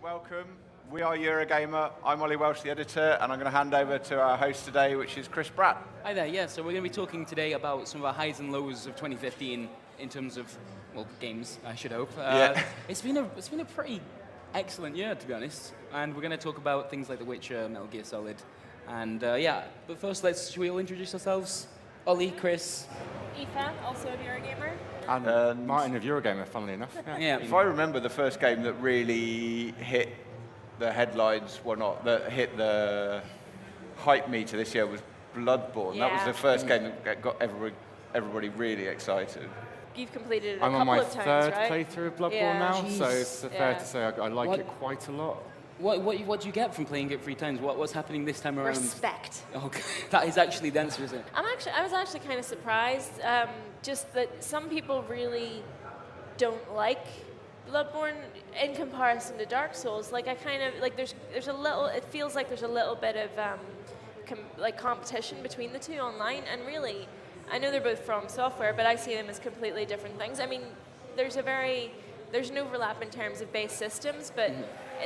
welcome. We are Eurogamer. I'm Ollie Welsh, the editor, and I'm going to hand over to our host today, which is Chris Pratt. Hi there, yeah, so we're going to be talking today about some of our highs and lows of 2015 in terms of, well, games, I should hope. It's been a pretty excellent year, to be honest, and we're going to talk about things like The Witcher, Metal Gear Solid, and but first, should we all introduce ourselves? Ollie, Chris. Aoife, also of Eurogamer. And Martin of Eurogamer, funnily enough. Yeah. If I remember, the first game that really hit the headlines, that hit the hype meter this year was Bloodborne. Yeah. That was the first game that got everybody really excited. You've completed it I'm a on couple my of times, third right? playthrough of Bloodborne Yeah. now, Jeez. so it's fair to say I like it quite a lot. What do you get from playing it 3 times? What's happening this time around? Respect. Okay, that is actually the answer, isn't it? I was actually kind of surprised, just that some people really don't like Bloodborne in comparison to Dark Souls. Like I kind of like there's a little. It feels like there's a little bit of competition between the two online, and really, I know they're both from software, but I see them as completely different things. I mean, there's an overlap in terms of base systems, but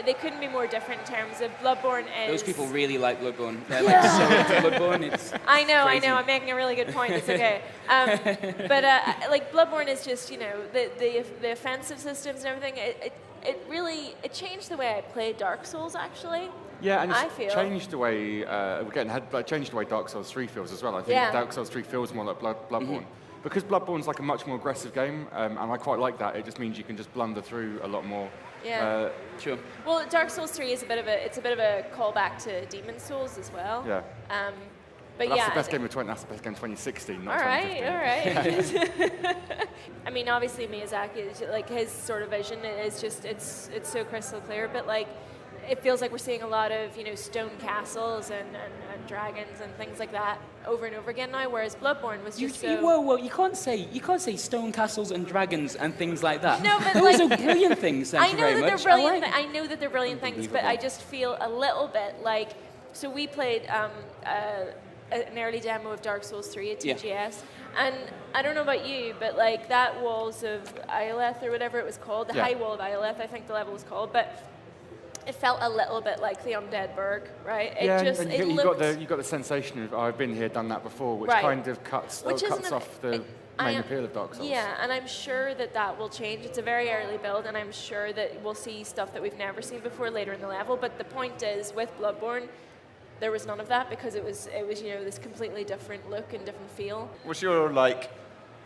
they couldn't be more different in terms of Bloodborne is... Those people really like Bloodborne. They're like so into Bloodborne. It's I know. crazy. I'm making a really good point. It's okay. But Bloodborne is just, the offensive systems and everything. It really changed the way I played Dark Souls, actually. Yeah, and I it's feel. changed the way changed the way Dark Souls 3 feels as well. I think Yeah. Dark Souls 3 feels more like Bloodborne. Because Bloodborne's like a much more aggressive game, and I quite like that. It just means you can just blunder through a lot more. Yeah. Sure. Well, Dark Souls 3 is a bit of a callback to Demon Souls as well. Yeah. But That's yeah. the best game of 2016, not All 2015. right. I mean, obviously Miyazaki, like his sort of vision is just it's so crystal clear. But like, it feels like we're seeing a lot of stone castles and dragons and things like that over and over again now. Whereas Bloodborne was just Whoa! You can't say stone castles and dragons and things like that. No, but those like, are brilliant things. Thank I you know very that they're much. brilliant. I like- I know that they're brilliant things, but I just feel a little bit like. So we played an early demo of Dark Souls 3 at EGX, and I don't know about you, but like that Walls of Ioleth or whatever it was called, the High Wall of Ioleth, I think the level was called, but it felt a little bit like the Undead Burg, right? Yeah, It and you got the sensation of I've been here, done that before, which Right. kind of cuts off the main appeal of Dark Souls. Yeah, and I'm sure that will change. It's a very early build, and I'm sure that we'll see stuff that we've never seen before later in the level. But the point is, with Bloodborne, there was none of that because it was this completely different look and different feel. What's your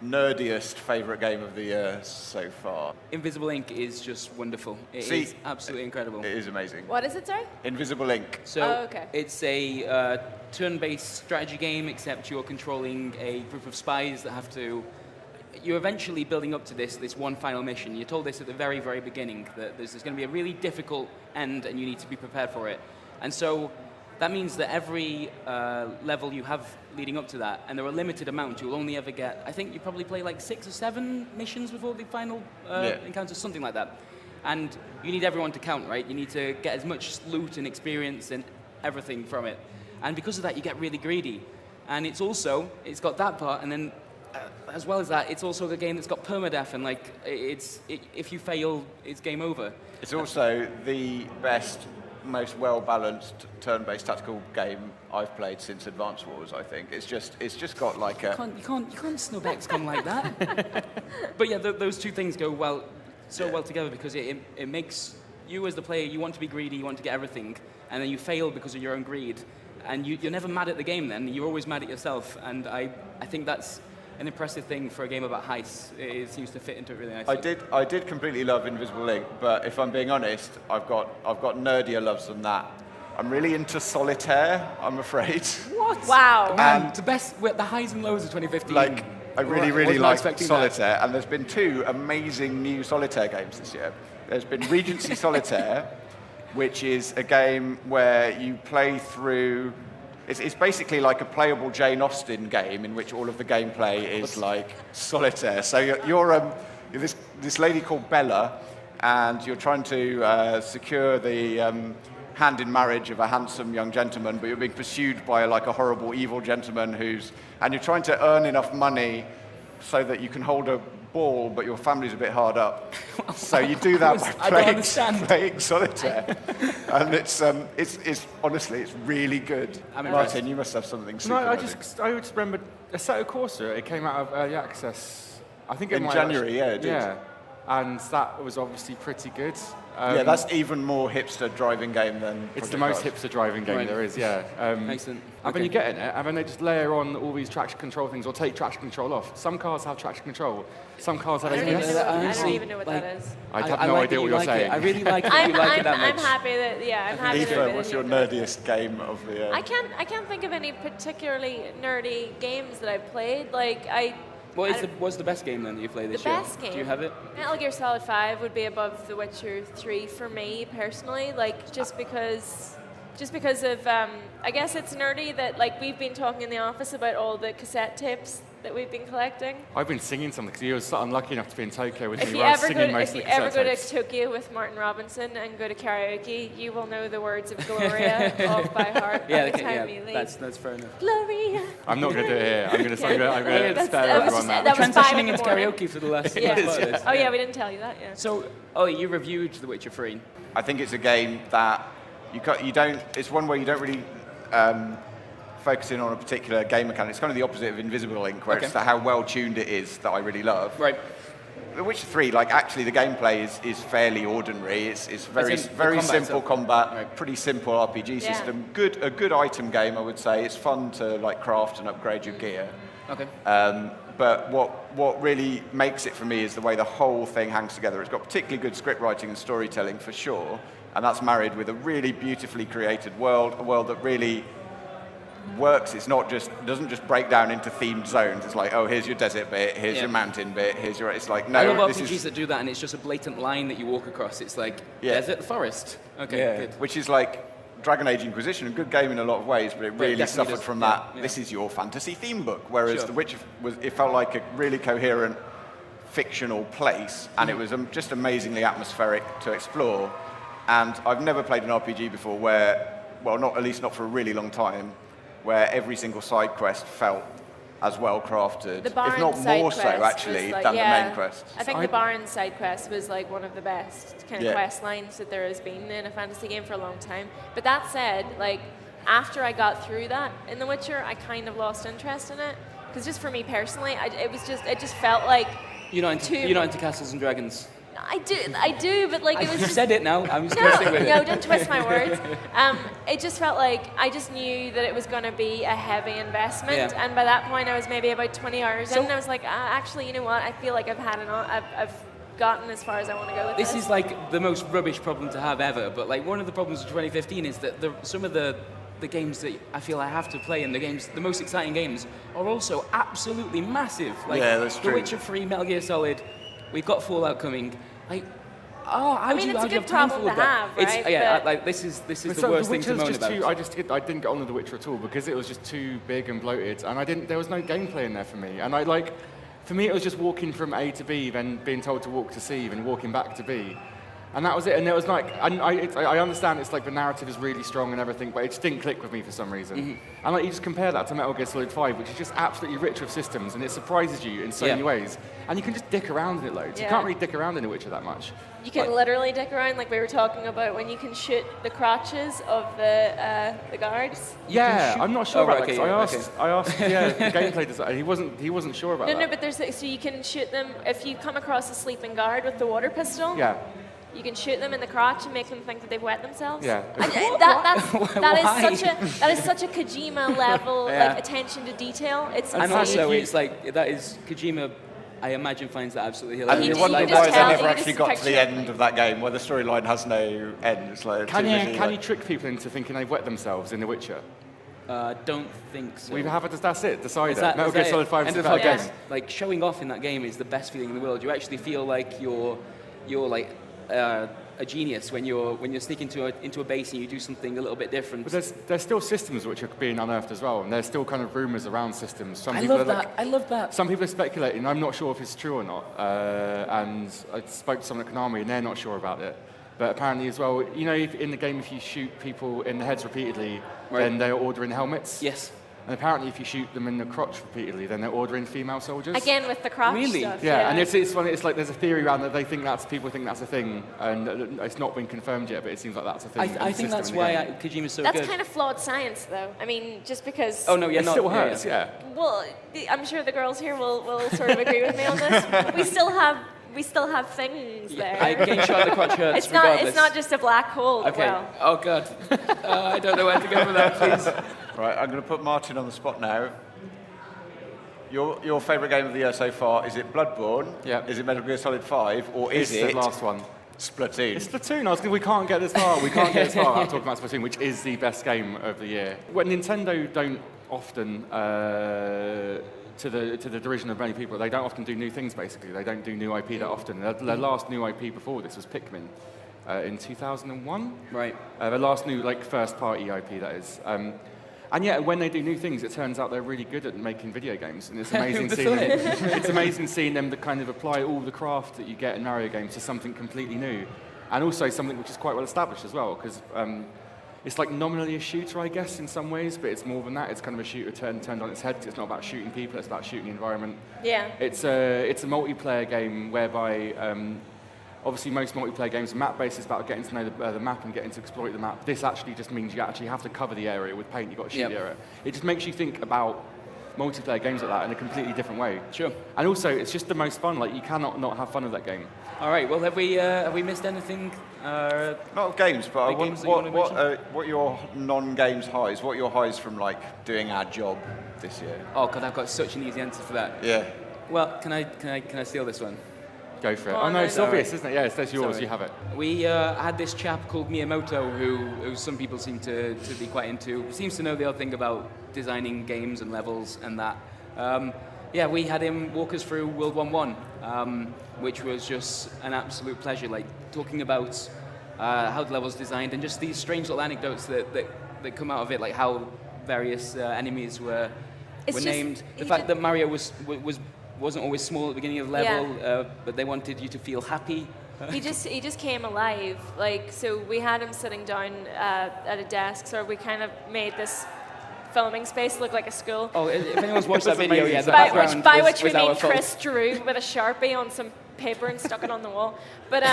nerdiest favourite game of the year so far? Invisible Ink is just wonderful. It is absolutely incredible. It is amazing. What is it, sorry? Invisible Ink. So okay. It's a turn-based strategy game, except you're controlling a group of spies that have to... You're eventually building up to this one final mission. You're told this at the very, very beginning, that there's going to be a really difficult end and you need to be prepared for it. And so that means that every level you have leading up to that, and there are a limited amount, you'll only ever get, I think you probably play like 6 or 7 missions before the final encounter, something like that. And you need everyone to count, right? You need to get as much loot and experience and everything from it. And because of that, you get really greedy. And it's got that part, and then as well as that, it's also the game that's got permadeath, and if you fail, it's game over. It's also the best, most well-balanced turn-based tactical game I've played since Advance Wars. I think it's just got like a. You can't snub XCOM like that. But yeah, those two things go well together because it makes you as the player, you want to be greedy, you want to get everything, and then you fail because of your own greed, and you're never mad at the game. Then you're always mad at yourself, and I think that's an impressive thing for a game about heists. It seems to fit into it really nicely. I did completely love Invisible Ink, but if I'm being honest, I've got nerdier loves than that. I'm really into Solitaire, I'm afraid. What? Wow. And the highs and lows of 2015. I really not like expecting Solitaire, and there's been 2 amazing new Solitaire games this year. There's been Regency Solitaire, which is a game where you play through. It's basically like a playable Jane Austen game in which all of the gameplay is like solitaire. So you're this lady called Bella, and you're trying to secure the hand in marriage of a handsome young gentleman, but you're being pursued by a horrible evil gentleman and you're trying to earn enough money so that you can hold a ball, but your family's a bit hard up. So you do that by playing solitaire. And it's honestly, it's really good. Martin, you must have something super. No, I just remember Assetto Corsa. It came out of early access. I think in January, yeah, it did. Yeah, and that was obviously pretty good. Yeah, that's even more hipster driving game than it's the most hipster driving game there is, yeah. Excellent. And then you get in it, and then they just layer on all these traction control things or take traction control off. Some cars have traction control, some cars have ABS. I don't even know what that is. I have no idea what you're saying. I really like it. You like it that much. I'm happy that, yeah, I'm happy that Aoife, what's your nerdiest game of the year? I can't think of any particularly nerdy games that I've played. Like, What's the best game then that you played this year? The best game? Do you have it? Metal Gear Solid 5 would be above The Witcher 3 for me personally, like just because of I guess it's nerdy that like we've been talking in the office about all the cassette tapes that we've been collecting. I've been singing something because you were so unlucky enough to be in Tokyo with If me. you I was singing most of the cassette ever go to tapes. Tokyo with Martin Robinson and go to karaoke, you will know the words of Gloria off by heart by the time you leave. That's fair enough. Gloria. I'm not going to do it here. I'm going to spare that was everyone that. that was Transitioning 5 into karaoke for the last Yeah. part of this. Oh yeah, we didn't tell you that. Yeah. So, Ollie, you reviewed The Witcher 3. I think it's a game that you don't. It's one where you don't really focus in on a particular game mechanic. It's kind of the opposite of Invisible Ink, where it's how well tuned it is that I really love. Right. The Witcher 3, like actually the gameplay is fairly ordinary. It's very simple combat, pretty simple RPG system. A good item game, I would say. It's fun to like craft and upgrade your gear. Okay. But what really makes it for me is the way the whole thing hangs together. It's got particularly good script writing and storytelling for sure, and that's married with a really beautifully created world, a world that really works. It doesn't just break down into themed zones. It's like, oh, here's your desert bit, here's your mountain bit, it's like, no. I love RPGs that do that, and it's just a blatant line that you walk across. It's like desert, forest. Okay, good. Which is like Dragon Age Inquisition, a good game in a lot of ways, but it really suffered from that. Yeah. This is your fantasy theme book, whereas The Witcher it felt like a really coherent fictional place, and it was just amazingly atmospheric to explore. And I've never played an RPG before where, well, at least not for a really long time, where every single side quest felt as well crafted, if not more so actually, than the main quest. I think the Baron side quest was like one of the best kind of quest lines that there has been in a fantasy game for a long time. But that said, like after I got through that in The Witcher, I kind of lost interest in it because just for me personally, it just felt like you're not into Castles and Dragons. I do, but like it was. You said it now. I'm just no, going to stick with it. No, don't twist my words. It just felt like I just knew that it was going to be a heavy investment, and by that point I was maybe about 20 hours in, and I was like, actually, you know what? I feel like I've had enough. I've gotten as far as I want to go with this. This is like the most rubbish problem to have ever, but like one of the problems of 2015 is that some of the games that I feel I have to play, and the most exciting games, are also absolutely massive. Like that's true. The Witcher 3, Metal Gear Solid. We've got Fallout coming. Like, it's a good problem to have, right? This is the worst thing to moan about. I didn't get on with The Witcher at all because it was just too big and bloated, and there was no gameplay in there for me. And for me, it was just walking from A to B, then being told to walk to C, then walking back to B. And that was it. And it was like, I understand it's like the narrative is really strong and everything, but it just didn't click with me for some reason. Mm-hmm. And like you just compare that to Metal Gear Solid 5, which is just absolutely rich with systems, and it surprises you in so many ways. And you can just dick around in it loads. You can't really dick around in The Witcher that much. You can literally dick around, like we were talking about, when you can shoot the crotches of the guards. Yeah, I'm not sure about that. I asked the gameplay designer. He wasn't sure about that. No, but so you can shoot them if you come across a sleeping guard with the water pistol. Yeah. You can shoot them in the crotch and make them think that they've wet themselves. Yeah. That is such a Kojima level like attention to detail. It's and also it's like that is Kojima. I imagine finds that absolutely hilarious. And you wonder why they never actually got to the end of that game, where the storyline has no end. It's like can you trick people into thinking they've wet themselves in The Witcher? Don't think so. That's it. Decide it. Metal Gear Solid 5 is the game. Like showing off in that game is the best feeling in the world. You actually feel like you're like a genius when you're sneaking into a base and you do something a little bit different. But there's still systems which are being unearthed as well, and there's still kind of rumours around systems. I love that. Some people are speculating. I'm not sure if it's true or not. And I spoke to someone at Konami, and they're not sure about it. But apparently as well, in the game, if you shoot people in the heads repeatedly, then they're ordering helmets. Yes. And apparently, if you shoot them in the crotch repeatedly, then they're ordering female soldiers. Again with the crotch Really? stuff. Yeah, and it's funny. It's like there's a theory around that people think that's a thing, and it's not been confirmed yet. But it seems like that's a thing. I think that's why Kojima's so That's good. kind of flawed science, though. I mean, just because. Oh no, yeah, It still hurts, yeah. Well, I'm sure the girls here will sort of agree with me on this. We still have things there. Getting shot in the crotch hurts. It's not just a black hole. Okay. Well, Oh god. I don't know where to go with that. Please. Right, I'm going to put Martin on the spot now. Your favourite game of the year so far, is it Bloodborne? Yeah. Is it Metal Gear Solid 5? Or is It's it the last one. Splatoon? It's Splatoon. We can't get this far. We can't get as far without talking about Splatoon, which is the best game of the year. Well, Nintendo don't often, to the derision of many people, they don't often do new things, basically. They don't do new IP that often. Their last new IP before this was Pikmin in 2001. Right. The last new, first-party IP, that is. And yet, when they do new things, it turns out they're really good at making video games, and it's amazing seeing them. It's amazing seeing them to kind of apply all the craft that you get in Mario games to something completely new, and also something which is quite well established as well, because it's like nominally a shooter, I guess, in some ways, but it's more than that. It's kind of a shooter turned on its head. It's not about shooting people; it's about shooting the environment. yeah. It's a multiplayer game whereby. Obviously, most multiplayer games are map-based. It's about getting to know the map and getting to exploit the map. This actually just means you actually have to cover the area with paint. You've got to shoot the area. It just makes you think about multiplayer games like that in a completely different way. Sure. And also, it's just the most fun. You cannot not have fun with that game. All right. Well, have we missed anything? Not games, but I Big want, games that you wanna what are your non-games highs? What are your highs from doing our job this year? Oh god, I've got such an easy answer for that. Yeah. Well, can I steal this one? Go for it. Oh, Oh, no, it's no. obvious, isn't it? Yeah, it's yours. Sorry. You have it. We had this chap called Miyamoto who some people seem to be quite into. Seems to know the odd thing about designing games and levels and that. We had him walk us through World 1.1, which was just an absolute pleasure. Talking about how the level's designed and just these strange little anecdotes that come out of it, like how various enemies were named. The fact that Mario wasn't always small at the beginning of the level, but they wanted you to feel happy. He just came alive. So we had him sitting down at a desk, so we kind of made this filming space look like a school. Oh, if anyone's watched that video, amazing. the By background which we was our mean fault. Chris drew with a Sharpie on some paper and stuck it on the wall. But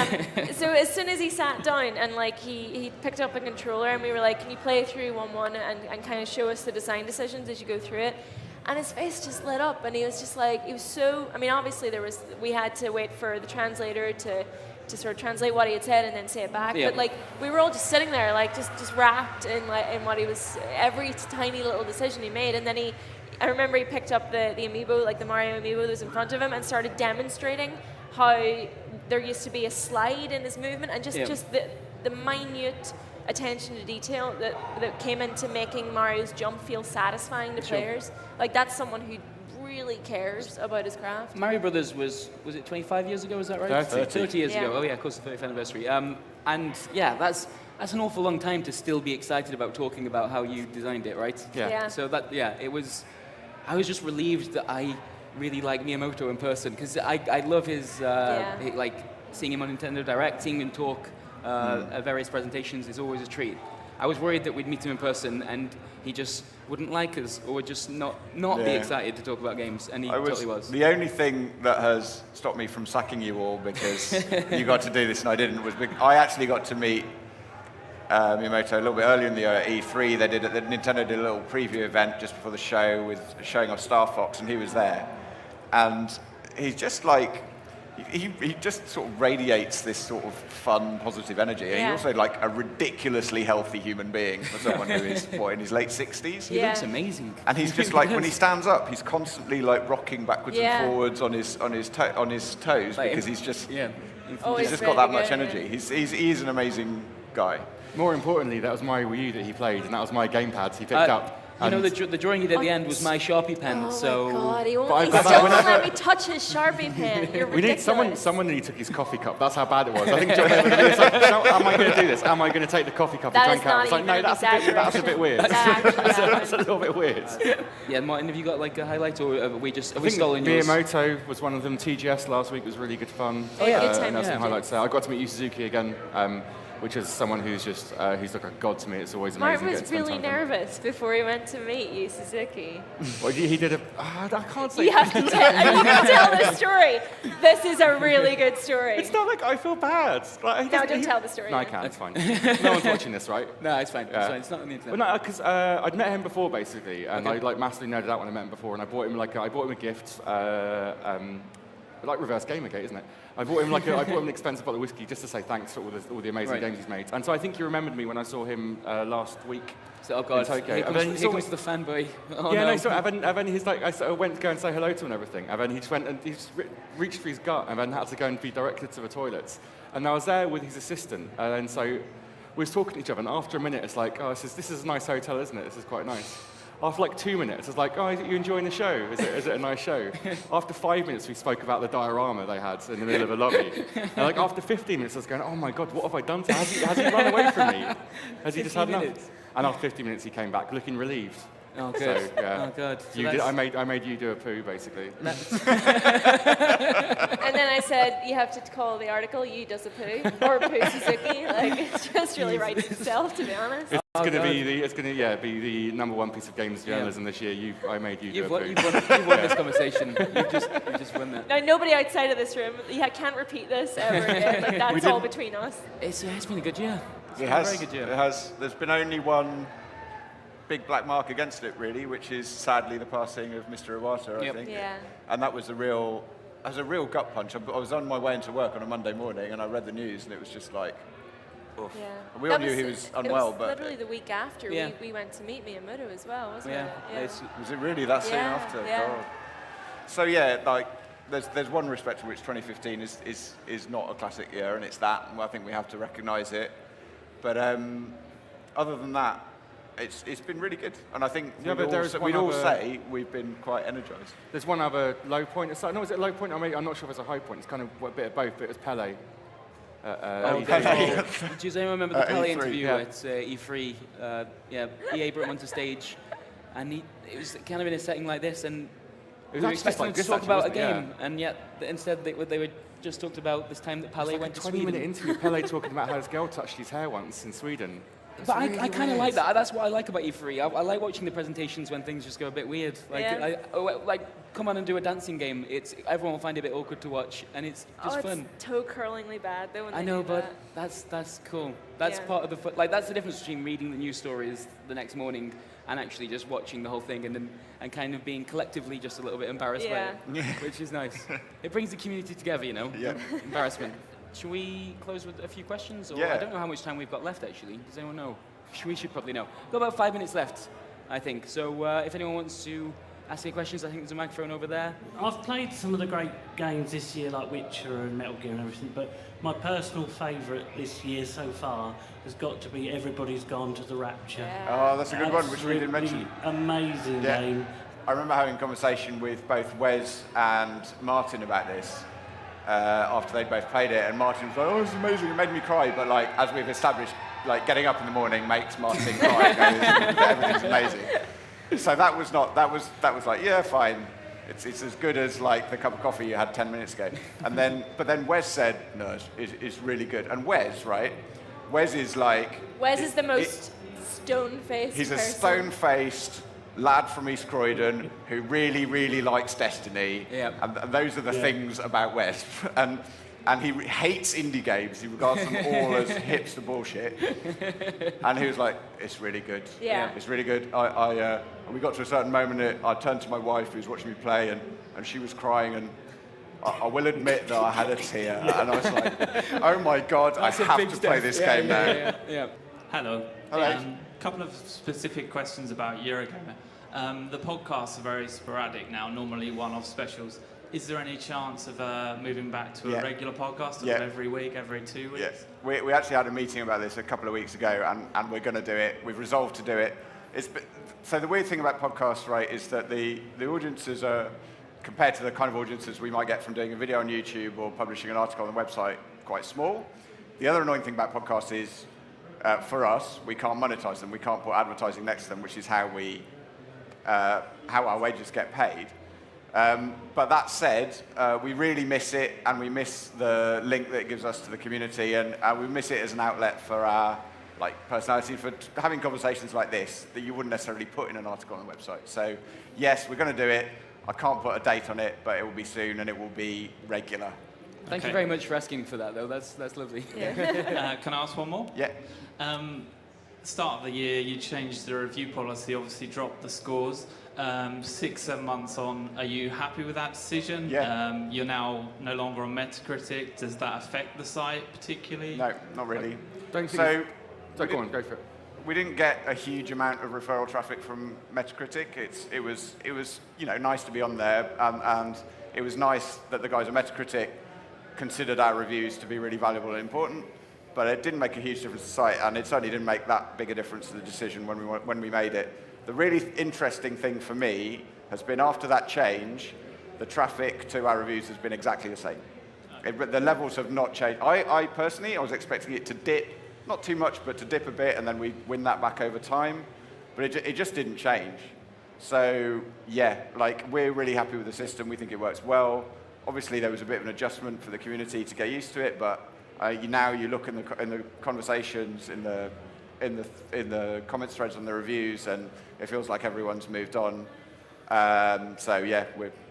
so as soon as he sat down and he picked up a controller and we were like, can you play through 1.1 and kind of show us the design decisions as you go through it? And his face just lit up, and he was just he was so. I mean, obviously we had to wait for the translator to sort of translate what he had said and then say it back. Yeah. But we were all just sitting there, just wrapped in what he was, every tiny little decision he made. And then I remember he picked up the amiibo, the Mario amiibo that was in front of him, and started demonstrating how there used to be a slide in his movement, and just the minute attention to detail that came into making Mario's jump feel satisfying to players. That's someone who really cares about his craft. Mario Brothers was it 25 years ago? Is that right? 30 years Yeah. ago. Oh yeah, of course, the 30th anniversary. And yeah, that's an awful long time to still be excited about talking about how you designed it, right? Yeah. So it was. I was just relieved that I really like Miyamoto in person, because I love his seeing him on Nintendo Direct, seeing him talk at various presentations is always a treat. I was worried that we'd meet him in person and he just wouldn't like us, or would just not be excited to talk about games, and he totally was. The only thing that has stopped me from sacking you all because you got to do this and I didn't was I actually got to meet Miyamoto a little bit earlier in the year at E3. Nintendo did a little preview event just before the show with showing off Star Fox, and he was there. And he's just he just sort of radiates this sort of fun, positive energy. And he's also a ridiculously healthy human being for someone who is in his late 60s. He looks amazing. And he's just when he stands up, he's constantly rocking backwards and forwards on his toes because he's just he's just got that much energy. He is an amazing guy. More importantly, that was my Wii U that he played, and that was my gamepads he picked up. The drawing you did at the end was my Sharpie pen. Oh so my God, he But still won't let me touch his Sharpie pen. You're we need ridiculous. someone nearly took his coffee cup. That's how bad it was. I think John was like, am I going to do this? Am I going to take the coffee cup That and is drink out? not It's like, no, even an that's a bit weird. That actually That's happened. a little bit weird. Yeah, Martin, have you got a highlight, or have we I think stolen yours? Miyamoto was one of them. TGS last week was really good fun. Oh, yeah. Good time, and there were some yeah. highlights there. I got to meet Yu Suzuki again. which is someone who's just who's like a god to me. It's always amazing. Martin was really nervous before he went to meet you, Suzuki. Well, he did a. I can't say. You have to tell this story. This is a really good story. It's not like I feel bad. Like, No, don't tell the story. No, I can't. It's fine. No one's watching this, right? No, it's fine. It's fine. It's not on the internet. Well, no, because I'd met him before basically, and I like massively nerded out when I met him before, and I bought him a gift. Like reverse Gamergate, isn't it? I bought him an expensive bottle of whiskey just to say thanks for all the amazing games he's made. And so I think he remembered me when I saw him last week. So, oh God, in Tokyo. here comes the fanboy. Oh, yeah, no. so and then he's like, I sort of went to go and say hello to him and everything. And then he just went and he just reached for his gut and then had to go and be directed to the toilets. And I was there with his assistant, and so we was talking to each other. And after a minute, it's like, oh, this is a nice hotel, isn't it? This is quite nice. After like 2 minutes, it's like, oh, are you enjoying the show? Is it a nice show? After 5 minutes, we spoke about the diorama they had in the middle of the lobby. And like after 15 minutes, I was going, oh my God, what have I done to him? Has he run away from me? Has he just had enough? And after 50 minutes, he came back looking relieved. Oh, good. So, yeah. Oh, God. So I made you do a poo, basically. And then I said, you have to call the article "You Does a Poo" or "Poo Suzuki." Like, it just really writes itself, to be honest. It's going to be the #1 piece of games journalism this year. I made you do a poo. You've won this conversation. You've just won that. Now, nobody outside of this room, can't repeat this ever again. Like, that's all between us. It's been a good year. It has. There's been only one big black mark against it, really, which is sadly the passing of Mr. Iwata, I think. Yeah. And that was a real gut punch. I was on my way into work on a Monday morning, and I read the news, and it was just like, oof. Yeah. And we all knew he was unwell, it was literally the week after we went to meet Miyamoto as well, wasn't it? Yeah. Was it really that soon after? Yeah. God. So yeah, like there's one respect to which 2015 is not a classic year, and it's that. And I think we have to recognise it. But other than that, it's been really good, and I think we'd all say we've been quite energised. There's one other low point. Is it a low point? I'm not sure if it's a high point. It's kind of a bit of both, but it was Pele. Pele. Does anyone remember the Pele E3, interview yeah. at E3? EA brought him onto stage, and it was kind of in a setting like this, and we were expecting him to talk about a game, and yet instead they were just talked about this time that Pele went to Sweden. 20-minute interview, Pele talking about how his girl touched his hair once in Sweden. But I kind of like that. That's what I like about E3. I like watching the presentations when things just go a bit weird. Like, come on and do a dancing game. Everyone will find it a bit awkward to watch, and it's just fun. It's toe-curlingly bad, though, when I know, but that's cool. That's part of the fun. Like, that's the difference between reading the news stories the next morning and actually just watching the whole thing and kind of being collectively just a little bit embarrassed by it, which is nice. It brings the community together, you know? Yeah. Embarrassment. Should we close with a few questions? Or Yeah. I don't know how much time we've got left, actually. Does anyone know? We should probably know. We've got about 5 minutes left, I think. So if anyone wants to ask any questions, I think there's a microphone over there. I've played some of the great games this year, like Witcher and Metal Gear and everything, but my personal favourite this year so far has got to be Everybody's Gone to the Rapture. Oh, that's a good one, which we didn't mention. Amazing game. I remember having a conversation with both Wes and Martin about this after they'd both played it, and Martin was like, "Oh, this is amazing! It made me cry." But like, as we've established, like getting up in the morning makes Martin cry. Everything's amazing. So that was like, yeah, fine. It's as good as like the cup of coffee you had 10 minutes ago. But then Wes said, no, it's really good. And Wes, right? Wes is like... Wes is the most stone-faced He's a person. stone-faced lad from East Croydon who really, really likes Destiny. Yeah. And those are the things about Wes. And he hates indie games. He regards them all as hipster bullshit. And he was like, it's really good. Yeah. It's really good. We got to a certain moment, I turned to my wife who was watching me play, and she was crying, and I will admit that I had a tear. And I was like, oh my God, I have to play this game now. Yeah. Hello. Hello. Couple of specific questions about Eurogamer. The podcasts are very sporadic now, normally one-off specials. Is there any chance of moving back to a regular podcast of every week, every 2 weeks? Yes. We actually had a meeting about this a couple of weeks ago, and we're going to do it. We've resolved to do it. So the weird thing about podcasts, right, is that the audiences are, compared to the kind of audiences we might get from doing a video on YouTube or publishing an article on the website, quite small. The other annoying thing about podcasts is, for us, we can't monetize them. We can't put advertising next to them, which is how our wages get paid. But that said, we really miss it, and we miss the link that it gives us to the community, and we miss it as an outlet for our personality, for having conversations like this that you wouldn't necessarily put in an article on the website. So yes, we're going to do it. I can't put a date on it, but it will be soon, and it will be regular. Thank you very much for asking for that, though. That's lovely. Yeah. Can I ask one more? Yeah. Start of the year, you changed the review policy, obviously dropped the scores. 6-7 months on, are you happy with that decision? Yeah. You're now no longer on Metacritic. Does that affect the site particularly? No, not really. Go on, go for it. We didn't get a huge amount of referral traffic from Metacritic. It was nice to be on there, and it was nice that the guys at Metacritic considered our reviews to be really valuable and important. But it didn't make a huge difference to the site, and it certainly didn't make that big a difference to the decision when we made it. The really interesting thing for me has been, after that change, the traffic to our reviews has been exactly the same. The levels have not changed. I personally was expecting it to dip, not too much, but to dip a bit, and then we win that back over time. But it just didn't change. So yeah, we're really happy with the system. We think it works well. Obviously, there was a bit of an adjustment for the community to get used to it, but now you look in the conversations, in the comments threads on the reviews, and it feels like everyone's moved on. So yeah,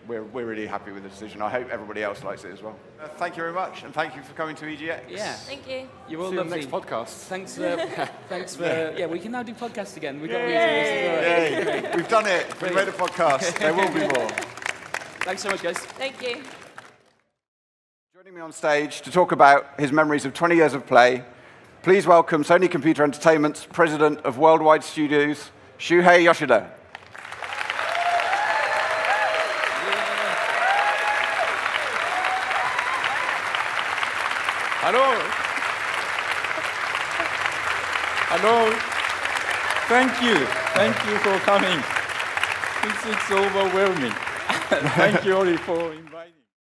we're really happy with the decision. I hope everybody else likes it as well. Thank you very much, and thank you for coming to EGX. Yeah. Thank you. You're all See you lovely. on the next podcast. Thanks for. Yeah, we can now do podcasts again. We've got reasons. Yay. We've done it. We've made a podcast. There will be more. Thanks so much, guys. Thank you. Joining me on stage to talk about his memories of 20 years of play, please welcome Sony Computer Entertainment's President of Worldwide Studios, Shuhei Yoshida. Hello. Hello. Thank you for coming. It's overwhelming. Thank you all for inviting.